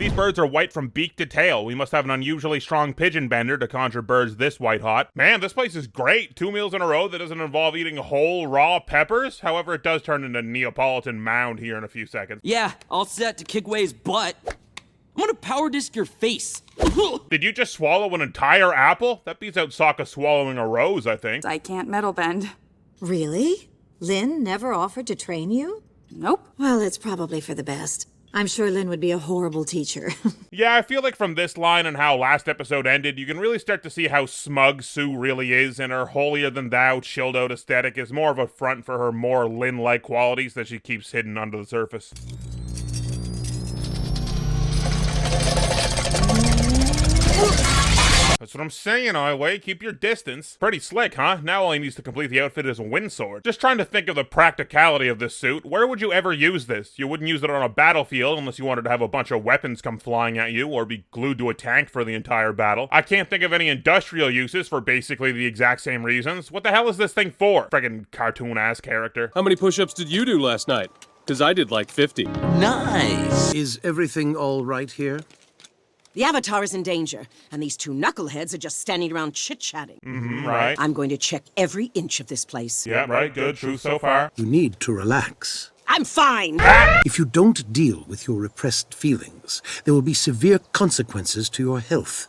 These birds are white from beak to tail. We must have an unusually strong pigeon bender to conjure birds this white hot. Man, this place is great. 2 meals in a row that doesn't involve eating whole raw peppers. However, it does turn into Neapolitan mound here in a few seconds. Yeah, all set to kick Way's butt. I'm gonna power disc your face. Did you just swallow an entire apple? That beats out Sokka swallowing a rose, I think. I can't metal bend. Really? Lin never offered to train you? Nope. Well, it's probably for the best. I'm sure Lin would be a horrible teacher. Yeah, I feel like from this line and how last episode ended, you can really start to see how smug Sue really is, and her holier-than-thou, chilled-out aesthetic is more of a front for her more Lin-like qualities that she keeps hidden under the surface. That's what I'm saying, Highway. Keep your distance. Pretty slick, huh? Now all he needs to complete the outfit is a wind sword. Just trying to think of the practicality of this suit. Where would you ever use this? You wouldn't use it on a battlefield unless you wanted to have a bunch of weapons come flying at you or be glued to a tank for the entire battle. I can't think of any industrial uses for basically the exact same reasons. What the hell is this thing for? Friggin' cartoon-ass character. How many push-ups did you do last night? Because I did like 50. Nice. Is everything all right here? The Avatar is in danger, and these two knuckleheads are just standing around chit-chatting. Right. I'm going to check every inch of this place. Yeah, right. Good. True so far. You need to relax. I'm fine! If you don't deal with your repressed feelings, there will be severe consequences to your health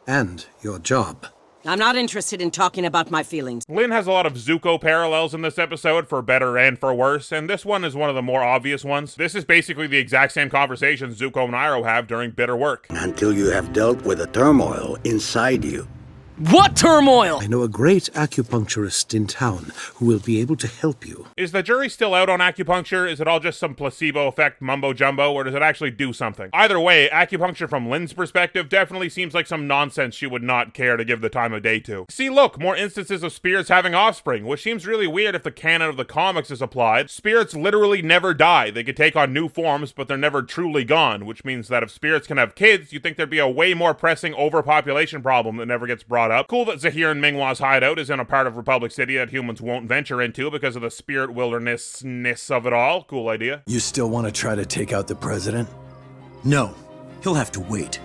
and your job. I'm not interested in talking about my feelings. Lin has a lot of Zuko parallels in this episode, for better and for worse, and this one is one of the more obvious ones. This is basically the exact same conversation Zuko and Iroh have during bitter work. Until you have dealt with the turmoil inside you. What turmoil? I know a great acupuncturist in town who will be able to help you. Is the jury still out on acupuncture? Is it all just some placebo effect mumbo-jumbo, or does it actually do something? Either way, acupuncture from Lin's perspective definitely seems like some nonsense she would not care to give the time of day to. See, look, more instances of spirits having offspring, which seems really weird if the canon of the comics is applied. Spirits literally never die. They could take on new forms, but they're never truly gone, which means that if spirits can have kids, you'd think there'd be a way more pressing overpopulation problem that never gets brought up. Cool that Zaheer and Minghua's hideout is in a part of Republic City that humans won't venture into because of the spirit wilderness-ness of it all. Cool idea. You still want to try to take out the president? No. He'll have to wait.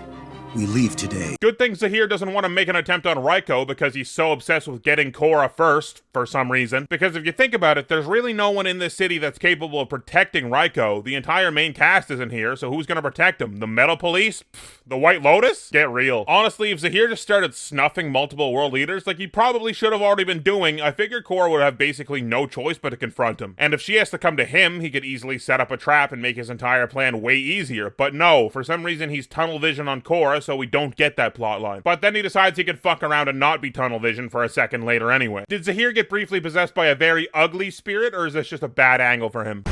We leave today. Good thing Zaheer doesn't want to make an attempt on Raiko because he's so obsessed with getting Korra first, for some reason. Because if you think about it, there's really no one in this city that's capable of protecting Raiko. The entire main cast isn't here, so who's gonna protect him? The Metal Police? Pfft, the White Lotus? Get real. Honestly, if Zaheer just started snuffing multiple world leaders, like he probably should have already been doing, I figured Korra would have basically no choice but to confront him. And if she has to come to him, he could easily set up a trap and make his entire plan way easier. But no, for some reason he's tunnel vision on Korra, so we don't get that plotline. But then he decides he could fuck around and not be tunnel vision for a second later anyway. Did Zaheer get briefly possessed by a very ugly spirit, or is this just a bad angle for him?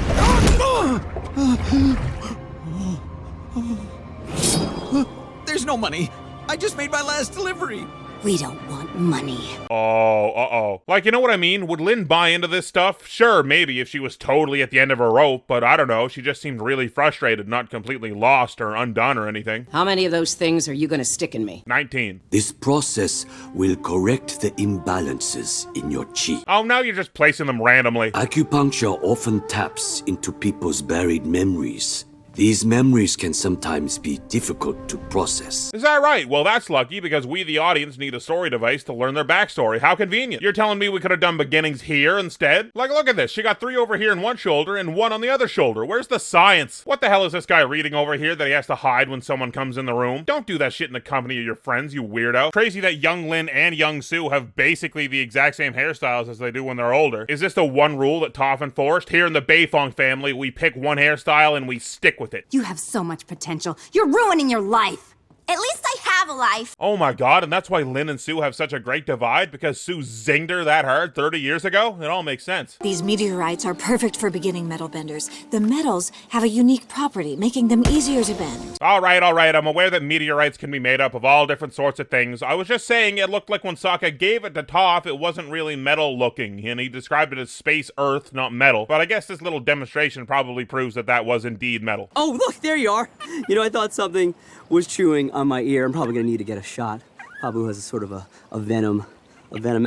There's no money. I just made my last delivery. We don't want money. Oh, uh-oh. Like, you know what I mean? Would Lin buy into this stuff? Sure, maybe if she was totally at the end of her rope, but I don't know. She just seemed really frustrated, not completely lost or undone or anything. How many of those things are you gonna stick in me? 19. This process will correct the imbalances in your chi. Oh, now you're just placing them randomly. Acupuncture often taps into people's buried memories. These memories can sometimes be difficult to process. Is that right? Well, that's lucky because we, the audience, need a story device to learn their backstory. How convenient. You're telling me we could have done beginnings here instead? Like, look at this. She got 3 over here in one shoulder and 1 on the other shoulder. Where's the science? What the hell is this guy reading over here that he has to hide when someone comes in the room? Don't do that shit in the company of your friends, you weirdo. Crazy that young Lin and young Sue have basically the exact same hairstyles as they do when they're older. Is this the one rule that Toph enforced? Here in the Beifong family, we pick one hairstyle and we stick with it. You have so much potential. You're ruining your life. At least I have a life. Oh my god, and that's why Lin and Sue have such a great divide, because Sue zinged her that hard 30 years ago? It all makes sense. These meteorites are perfect for beginning metal benders. The metals have a unique property, making them easier to bend. Alright, I'm aware that meteorites can be made up of all different sorts of things. I was just saying it looked like when Sokka gave it to Toph, it wasn't really metal looking, and he described it as space earth, not metal. But I guess this little demonstration probably proves that that was indeed metal. Oh, look, there you are. You know, I thought something was chewing on my ear. I'm probably gonna need to get a shot. Pabu has a sort of a venom.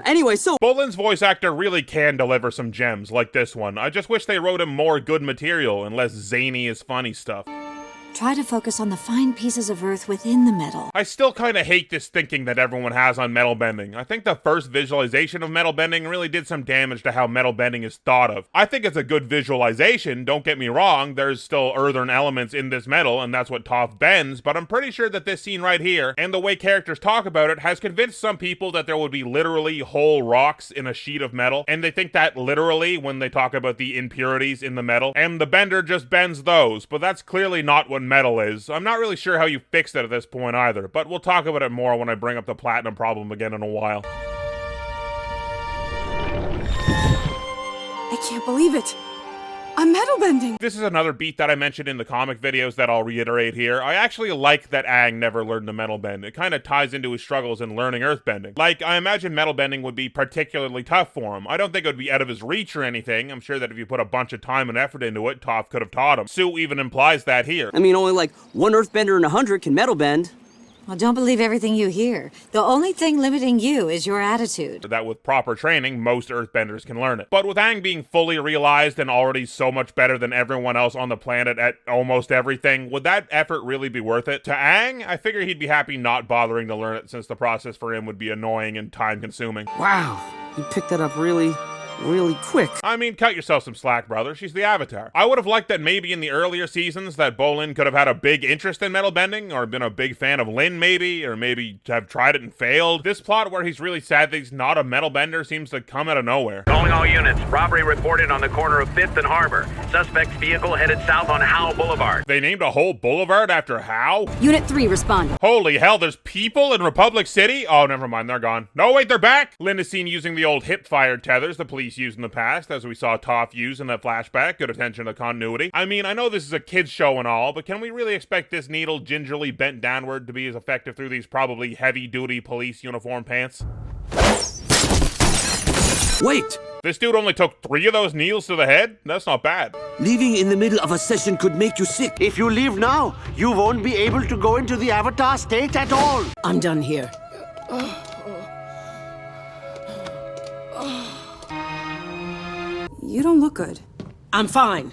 Anyway, so Bolin's voice actor really can deliver some gems like this one. I just wish they wrote him more good material and less zany as funny stuff. try to focus on the fine pieces of earth within the metal. I still kinda hate this thinking that everyone has on metal bending. I think the first visualization of metal bending really did some damage to how metal bending is thought of. I think it's a good visualization, don't get me wrong, there's still earthen elements in this metal, and that's what Toph bends, but I'm pretty sure that this scene right here, and the way characters talk about it, has convinced some people that there would be literally whole rocks in a sheet of metal, and they think that literally when they talk about the impurities in the metal, and the bender just bends those, but that's clearly not what metal is. I'm not really sure how you fix it at this point either, but we'll talk about it more when I bring up the platinum problem again in a while. I can't believe it. I'm metal bending. This is another beat that I mentioned in the comic videos that I'll reiterate here. I actually like that Aang never learned to metal bend. It kind of ties into his struggles in learning earthbending. Like, I imagine metal bending would be particularly tough for him. I don't think it would be out of his reach or anything. I'm sure that if you put a bunch of time and effort into it, Toph could have taught him. Sue even implies that here. I mean, only like one earthbender in 100 can metal bend. Well, don't believe everything you hear. The only thing limiting you is your attitude. That with proper training, most earthbenders can learn it. But with Aang being fully realized and already so much better than everyone else on the planet at almost everything, would that effort really be worth it? To Aang, I figure he'd be happy not bothering to learn it since the process for him would be annoying and time-consuming. Wow, you picked that up really quick. I mean, cut yourself some slack, brother. She's the Avatar. I would have liked that maybe in the earlier seasons that Bolin could have had a big interest in metal bending, or been a big fan of Lin maybe, or maybe have tried it and failed. This plot where he's really sad that he's not a metal bender seems to come out of nowhere. Calling all units. Robbery reported on the corner of 5th and Harbor. Suspect's vehicle headed south on Howe Boulevard. They named a whole boulevard after Howe? Unit 3 responding. Holy hell, there's people in Republic City? Oh, never mind, they're gone. No, wait, they're back! Lin is seen using the old hip-fired tethers the police used in the past, as we saw Toph use in that flashback. Good attention to continuity. I mean, I know this is a kid's show and all, but can we really expect this needle gingerly bent downward to be as effective through these probably heavy-duty police uniform pants? Wait! This dude only took 3 of those needles to the head? That's not bad. Leaving in the middle of a session could make you sick. If you leave now, you won't be able to go into the Avatar state at all. I'm done here. You don't look good. I'm fine.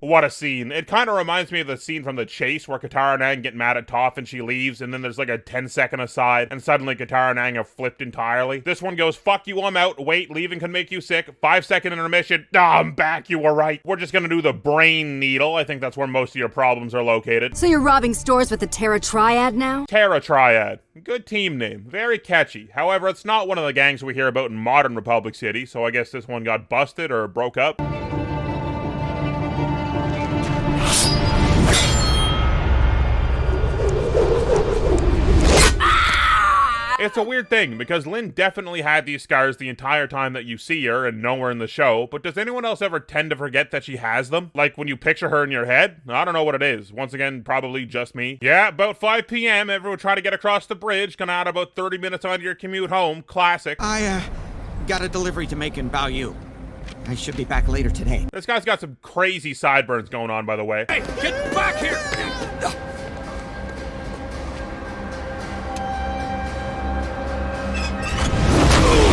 What a scene. It kind of reminds me of the scene from The Chase where Katara and Aang get mad at Toph and she leaves, and then there's like a 10-second aside, and suddenly Katara and Aang have flipped entirely. This one goes, fuck you, I'm out, wait, leaving can make you sick, 5-second intermission, I'm back, you were right. We're just gonna do the brain needle. I think that's where most of your problems are located. So you're robbing stores with the Terra Triad now? Terra Triad. Good team name. Very catchy. However, it's not one of the gangs we hear about in modern Republic City, so I guess this one got busted or broke up. It's a weird thing, because Lin definitely had these scars the entire time that you see her and know her in the show, but does anyone else ever tend to forget that she has them? Like when you picture her in your head? I don't know what it is. Once again, probably just me. Yeah, about 5 p.m., everyone try to get across the bridge, gonna add about 30 minutes on your commute home. Classic. I, got a delivery to make in Baoyu. I should be back later today. This guy's got some crazy sideburns going on, by the way. Hey, get back here!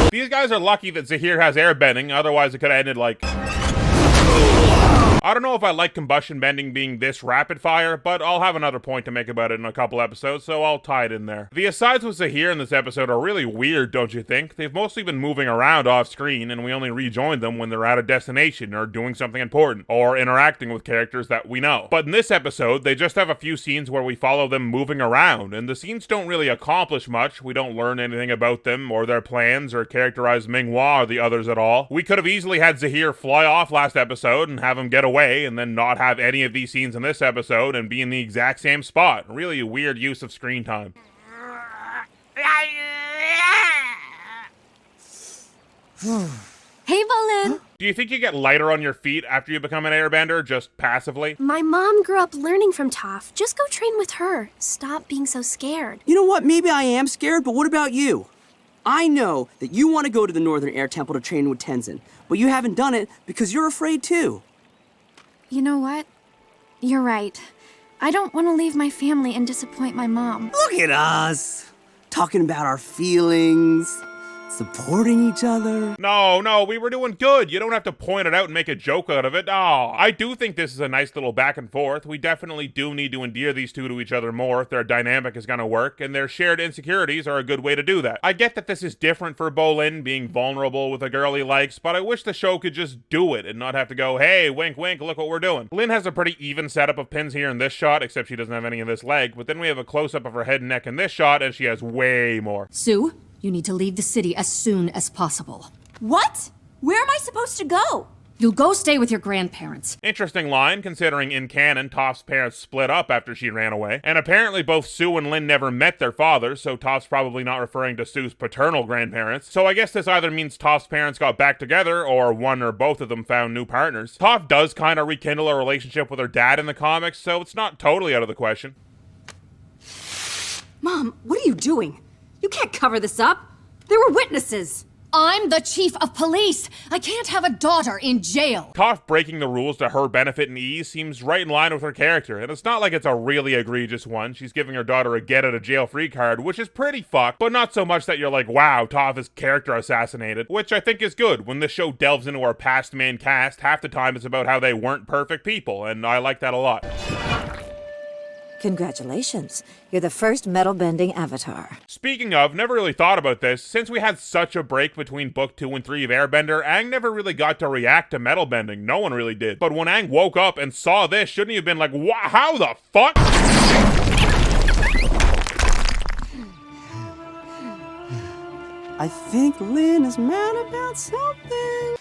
These guys are lucky that Zaheer has airbending, otherwise it could have ended like... I don't know if I like combustion bending being this rapid fire, but I'll have another point to make about it in a couple episodes, so I'll tie it in there. The asides with Zaheer in this episode are really weird, don't you think? They've mostly been moving around off screen, and we only rejoin them when they're at a destination, or doing something important, or interacting with characters that we know. But in this episode, they just have a few scenes where we follow them moving around, and the scenes don't really accomplish much. We don't learn anything about them, or their plans, or characterize Minghua or the others at all. We could have easily had Zaheer fly off last episode and have him get away, and then not have any of these scenes in this episode and be in the exact same spot. Really a weird use of screen time. Hey, Bolin. Do you think you get lighter on your feet after you become an airbender, just passively? My mom grew up learning from Toph. Just go train with her. Stop being so scared. You know what? Maybe I am scared, but what about you? I know that you want to go to the Northern Air Temple to train with Tenzin, but you haven't done it because you're afraid too. You know what? You're right. I don't want to leave my family and disappoint my mom. Look at us, talking about our feelings. supporting each other. No, we were doing good. You don't have to point it out and make a joke out of it. Oh, I do think this is a nice little back and forth. We definitely do need to endear these two to each other more if their dynamic is gonna work, and their shared insecurities are a good way to do that. I get that this is different for Bolin, being vulnerable with a girl he likes, but I wish the show could just do it and not have to go, hey, wink wink, look what we're doing. Lynn has a pretty even setup of pins here in this shot, except she doesn't have any in this leg, but then we have a close-up of her head and neck in this shot, and she has way more. Sue, you need to leave the city as soon as possible. What? Where am I supposed to go? You'll go stay with your grandparents. Interesting line, considering in canon, Toph's parents split up after she ran away. And apparently both Sue and Lynn never met their fathers, so Toph's probably not referring to Sue's paternal grandparents. So I guess this either means Toph's parents got back together, or one or both of them found new partners. Toph does kind of rekindle a relationship with her dad in the comics, so it's not totally out of the question. Mom, what are you doing? You can't cover this up. There were witnesses. I'm the chief of police. I can't have a daughter in jail. Toph breaking the rules to her benefit and ease seems right in line with her character, and it's not like it's a really egregious one. She's giving her daughter a get-out-of-jail-free card, which is pretty fucked, but not so much that you're like, wow, Toph is character assassinated, which I think is good. When this show delves into our past main cast, half the time it's about how they weren't perfect people, and I like that a lot. Congratulations. You're the first metal-bending avatar. Speaking of, never really thought about this. Since we had such a break between Book 2 and 3 of Airbender, Aang never really got to react to metal bending. No one really did. But when Aang woke up and saw this, shouldn't he have been like, how the fuck? I think Lynn is mad about something.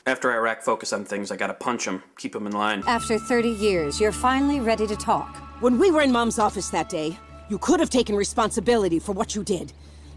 After I rack focus on things, I gotta punch them, keep them in line. After 30 years, you're finally ready to talk. When we were in Mom's office that day, you could have taken responsibility for what you did.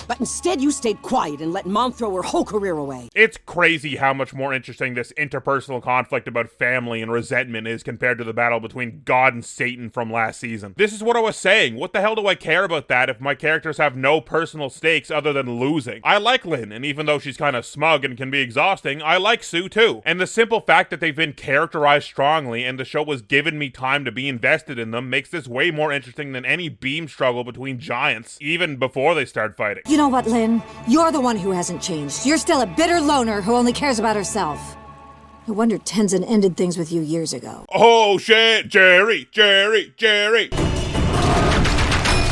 But instead you stayed quiet and let Mom throw her whole career away. It's crazy how much more interesting this interpersonal conflict about family and resentment is compared to the battle between God and Satan from last season. This is what I was saying. What the hell do I care about that if my characters have no personal stakes other than losing? I like Lynn, and even though she's kind of smug and can be exhausting, I like Sue too. And the simple fact that they've been characterized strongly and the show has given me time to be invested in them makes this way more interesting than any beam struggle between giants, even before they start fighting. You know what, Lynn? You're the one who hasn't changed. You're still a bitter loner who only cares about herself. No wonder Tenzin ended things with you years ago. Oh shit, Jerry!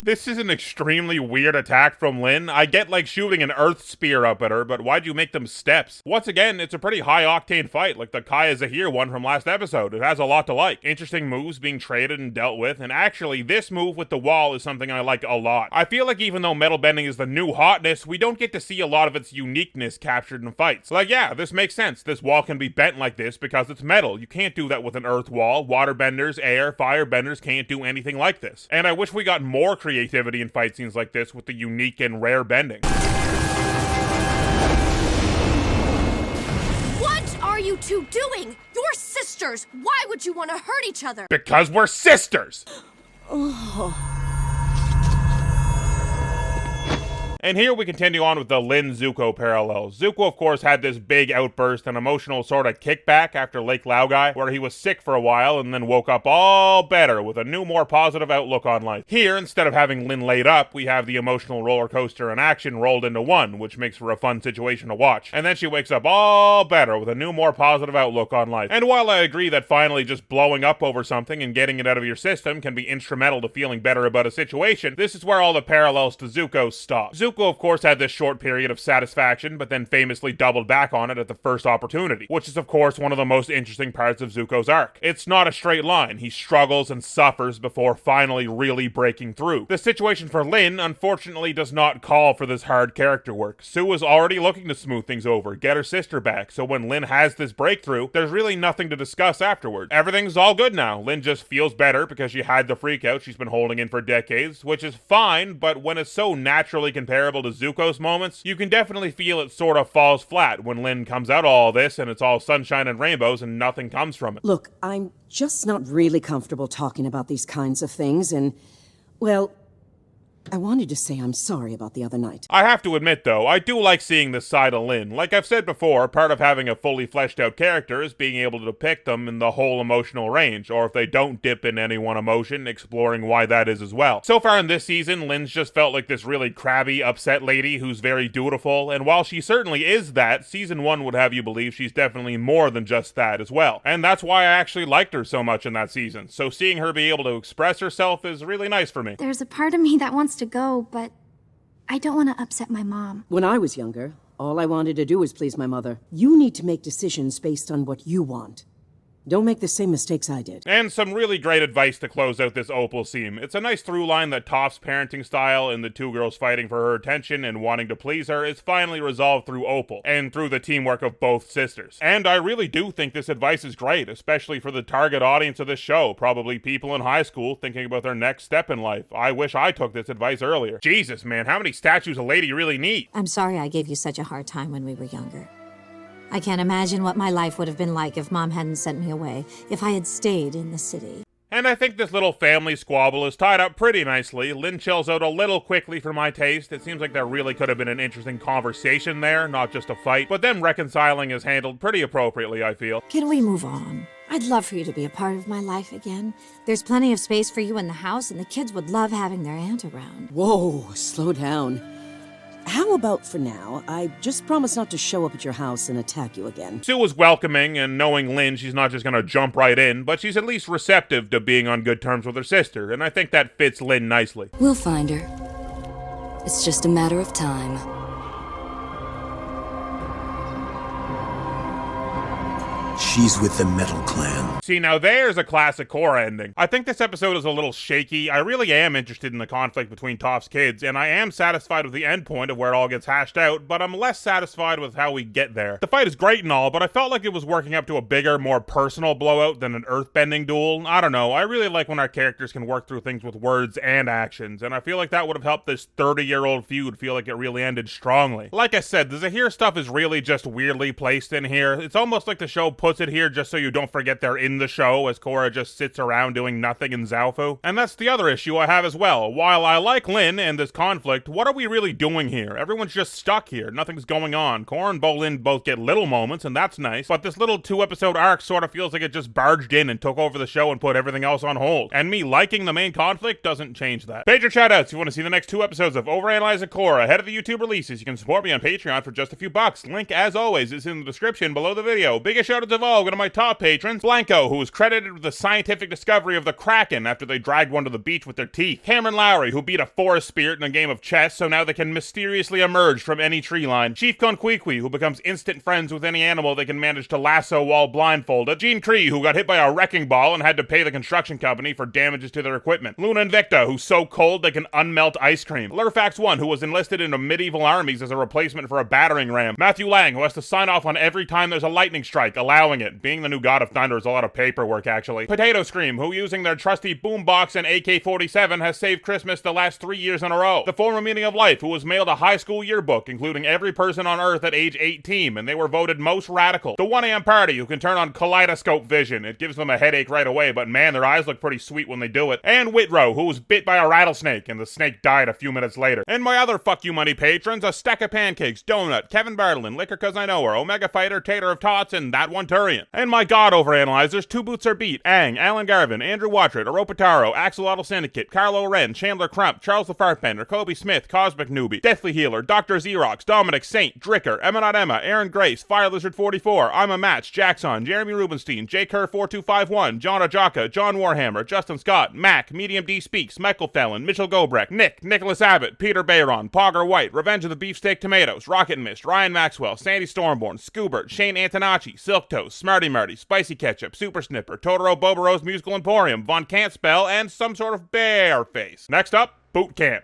This is an extremely weird attack from Lynn. I get like shooting an earth spear up at her, but why'd you make them steps? Once again, it's a pretty high-octane fight, like the Kaya Zaheer one from last episode. It has a lot to like. Interesting moves being traded and dealt with, and actually, this move with the wall is something I like a lot. I feel like even though metal bending is the new hotness, we don't get to see a lot of its uniqueness captured in fights. Like, yeah, this makes sense. This wall can be bent like this because it's metal. You can't do that with an earth wall. Water benders, air, fire benders can't do anything like this. And I wish we got more creativity in fight scenes like this with the unique and rare bending. What are you two doing? You're sisters. Why would you want to hurt each other? Because we're sisters! And here we continue on with the Lin-Zuko parallel. Zuko, of course, had this big outburst and emotional sort of kickback after Lake Laogai, where he was sick for a while and then woke up all better with a new, more positive outlook on life. Here, instead of having Lin laid up, we have the emotional roller coaster and action rolled into one, which makes for a fun situation to watch. And then she wakes up all better with a new, more positive outlook on life. And while I agree that finally just blowing up over something and getting it out of your system can be instrumental to feeling better about a situation, this is where all the parallels to Zuko stop. Zuko, of course, had this short period of satisfaction, but then famously doubled back on it at the first opportunity, which is, of course, one of the most interesting parts of Zuko's arc. It's not a straight line. He struggles and suffers before finally really breaking through. The situation for Lin, unfortunately, does not call for this hard character work. Sue is already looking to smooth things over, get her sister back, so when Lin has this breakthrough, there's really nothing to discuss afterward. Everything's all good now. Lin just feels better because she had the freakout she's been holding in for decades, which is fine, but when it's so naturally comparable to Zuko's moments, you can definitely feel it sort of falls flat when Lin comes out of all this and it's all sunshine and rainbows and nothing comes from it. Look, I'm just not really comfortable talking about these kinds of things, and, well, I wanted to say I'm sorry about the other night. I have to admit, though, I do like seeing this side of Lynn. Like I've said before, part of having a fully fleshed out character is being able to depict them in the whole emotional range, or if they don't dip in any one emotion, exploring why that is as well. So far in this season, Lynn's just felt like this really crabby, upset lady who's very dutiful, and while she certainly is that, season 1 would have you believe she's definitely more than just that as well. And that's why I actually liked her so much in that season. So seeing her be able to express herself is really nice for me. There's a part of me that wants to go, but I don't want to upset my mom. When I was younger, all I wanted to do was please my mother. You need to make decisions based on what you want. Don't make the same mistakes I did. And some really great advice to close out this Opal scene. It's a nice through line that Toph's parenting style and the two girls fighting for her attention and wanting to please her is finally resolved through Opal, and through the teamwork of both sisters. And I really do think this advice is great, especially for the target audience of this show, probably people in high school thinking about their next step in life. I wish I took this advice earlier. Jesus, man, how many statues a lady really need? I'm sorry I gave you such a hard time when we were younger. I can't imagine what my life would have been like if Mom hadn't sent me away, if I had stayed in the city. And I think this little family squabble is tied up pretty nicely. Lynn chills out a little quickly for my taste. It seems like there really could have been an interesting conversation there, not just a fight. But them reconciling is handled pretty appropriately, I feel. Can we move on? I'd love for you to be a part of my life again. There's plenty of space for you in the house, and the kids would love having their aunt around. Whoa, slow down. How about for now, I just promise not to show up at your house and attack you again. Sue was welcoming, and knowing Lynn, she's not just gonna jump right in, but she's at least receptive to being on good terms with her sister, and I think that fits Lynn nicely. We'll find her. It's just a matter of time. She's with the Metal Clan. See, now there's a classic Korra ending. I think this episode is a little shaky. I really am interested in the conflict between Toph's kids, and I am satisfied with the endpoint of where it all gets hashed out, but I'm less satisfied with how we get there. The fight is great and all, but I felt like it was working up to a bigger, more personal blowout than an earthbending duel. I don't know, I really like when our characters can work through things with words and actions, and I feel like that would have helped this 30-year-old feud feel like it really ended strongly. Like I said, the Zaheer stuff is really just weirdly placed in here. It's almost like the show puts it here just so you don't forget they're in the show, as Korra just sits around doing nothing in Zaofu. And that's the other issue I have as well. While I like Lynn and this conflict, what are we really doing here? Everyone's just stuck here. Nothing's going on. Korra and Bolin both get little moments, and that's nice, but this little 2-episode arc sort of feels like it just barged in and took over the show and put everything else on hold. And me liking the main conflict doesn't change that. Patreon shoutouts if you want to see the next 2 episodes of Overanalyzing Korra ahead of the YouTube releases. You can support me on Patreon for just a few bucks. Link, as always, is in the description below the video. Biggest shoutouts of all go to my top patrons: Blanco, who was credited with the scientific discovery of the Kraken after they dragged one to the beach with their teeth; Cameron Lowry, who beat a forest spirit in a game of chess so now they can mysteriously emerge from any tree line; Chief Conquiqui, who becomes instant friends with any animal they can manage to lasso while blindfolded; Gene Cree, who got hit by a wrecking ball and had to pay the construction company for damages to their equipment; Luna Invicta, who's so cold they can unmelt ice cream; Lurfax1, who was enlisted into medieval armies as a replacement for a battering ram; Matthew Lang, who has to sign off on every time there's a lightning strike, allowing it. Being the new god of thunder is a lot of paperwork, actually. Potato Scream, who using their trusty boombox and AK-47 has saved Christmas the last 3 years in a row; The Former Meaning of Life, who was mailed a high school yearbook including every person on Earth at age 18, and they were voted most radical; The 1AM Party, who can turn on kaleidoscope vision. It gives them a headache right away, but man, their eyes look pretty sweet when they do it; and Whitrow, who was bit by a rattlesnake and the snake died a few minutes later. And my other fuck you money patrons: A Stack of Pancakes, Donut, Kevin Bartlin, Liquor Cause I Know Her, Omega Fighter, Tater of Tots, and That One Turian. And my god overanalyzers: Two Boots Are Beat, Ang, Alan Garvin, Andrew Watchert, Aropataro, Axolotl Syndicate, Carlo Wren, Chandler Crump, Charles the Fartbender, Kobe Smith, Cosmic Newbie, Deathly Healer, Dr. Xerox, Dominic Saint, Dricker, Emma Not Emma, Aaron Grace, Fire Lizard 44, I'm a Match, Jackson, Jeremy Rubenstein, J. Kerr 4251, John Ajaka, John Warhammer, Justin Scott, Mac, Medium D Speaks, Michael Fallon, Mitchell Gobrecht, Nick, Nicholas Abbott, Peter Bayron, Pogger White, Revenge of the Beefsteak Tomatoes, Rocket Mist, Ryan Maxwell, Sandy Stormborn, Scoobert, Shane Antonacci, Silk Toast, Smarty Marty, Spicy Ketchup, Super Snipper, Totoro Boboros Musical Emporium, Von Can't Spell, and some sort of bear face. Next up, Boot Camp.